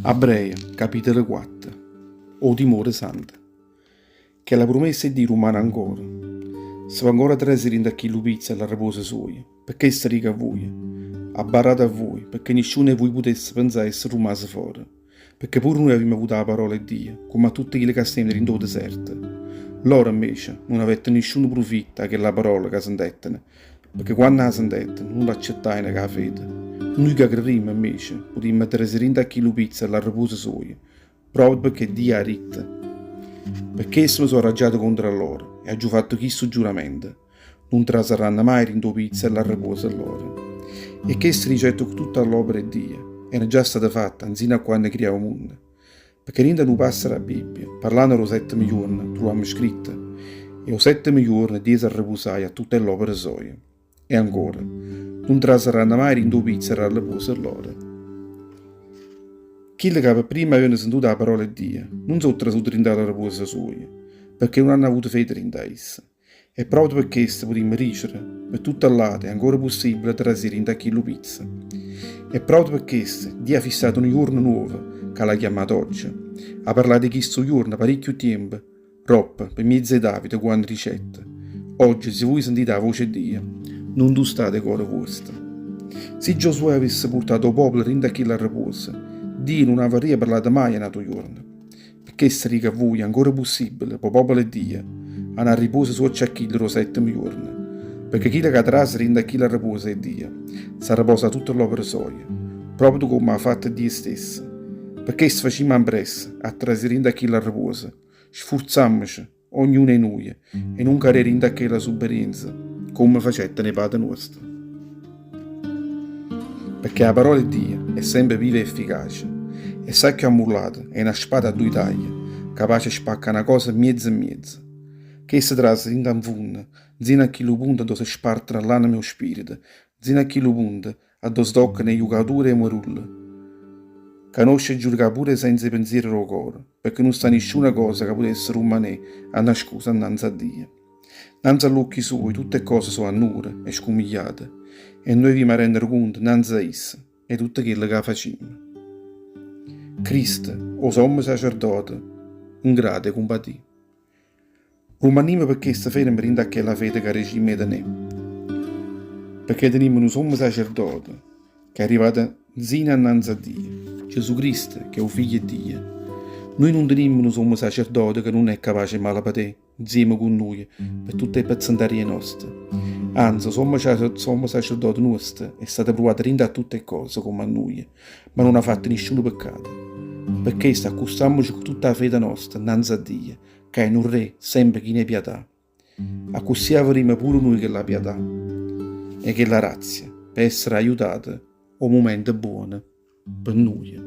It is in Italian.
Abrea, capitolo 4. O timore santo. Che la promessa è di rumana ancora. Se va ancora tre si rinde a chi lupizza alla riposa sua, perché sta riga a voi, abbarrata a voi, perché nessuno di voi potesse pensare essere rimase fuori, perché pure noi abbiamo avuto la parola di Dio, come a tutti quelli che stanno in deserto. Loro invece non avete nessun profitto a quella parola che sentettene, perché quando la sentettene non l'accettate che la fede. Noi che crediamo invece potremmo mettere rinde a chi lupizza alla riposa sua, proprio perché Dio ha ritto. Perché essi mi sono raggiato contro loro e ha giù fatto questo giuramento. Non trasaranno mai rindo pizza alla riposa loro. E che si ricetto tutta l'opera di Dio era già stata fatta anzina a quando creava il mondo. Perché niente non passa la Bibbia, parlando lo 7 giorni, troviamo scritto, e o 7 giorni Dio si riposai a tutte l'opera sua. E ancora, non trasaranno mai rindo pizza alla riposa loro. Quelli che prima avevano sentito la parola di Dio non sono trasuti alla riposa sua, perché non hanno avuto fede in essa. E proprio per questo potremmo ricevere, per tutto l'altro è ancora possibile trasire in chi lo pizza. E proprio per questo Dio ha fissato un giorno nuovo, che l'ha chiamato oggi. Ha parlato di questo giorno parecchio tempo, troppo, per mezzo di Davide quando ricette. Oggi, se voi sentite la voce di Dio, non tu state cuore vostro. Se Giosuè avesse portato il popolo in chi la riposa, Dio non avrebbe parlato mai a nato giorno. Perché sarebbe a voi ancora possibile, per popolo di Dio, a riposo su acciacchillo 7 giorni. Perché chi la trasa rende a chi la riposa è Dio, si riposa tutta l'opera sua, proprio come ha fatto Dio stesso. Perché se facciamo impressa a trasire a chi la riposa, sforziamoci, ognuno di noi, e non carrerinde a chi la sofferenza, come facette nei padri nostri. Perché la parola di Dio è sempre viva e efficace, e sa che ammullata è una spada a due taglie, capace di spaccare una cosa mezzo e mezzo. Che si trasa in canfun, zina a chi lo punta dove si sparta l'anima e lo spirito, zina a chi lo punta a dove stocca nei giucatori e morulle. Conosce e giudica pure senza pensiero o cuore, perché non sta nessuna cosa che potesse rimanere a nascosta innanzi a Dio. Innanzi all'occhi suoi tutte cose sono annure e scumigliate, e noi dobbiamo rendere conto innanzi a esse e tutto quello che facciamo. Cristo, o sommo sacerdote, un grade compatì. Romaniamo perché questa fede mi rende a che la fede che regime da noi. Perché teniamo un sommo sacerdote che è arrivato zina innanzi a Dio, Gesù Cristo, che è il figlio di Dio. Noi non teniamo un sommo sacerdote che non è capace male per te, insieme con noi, per tutte le pezzanterie nostre. Anzi, sommo sacerdote nostro è stato provato a rendere a tutte le cose come a noi, ma non ha fatto nessun peccato. Perché accostiamoci con tutta la fede nostra innanzi a Dio, che è un re sempre chi ne pietà. A così avremo pure noi che la pietà e che la razia per essere aiutati o momento buono per noi.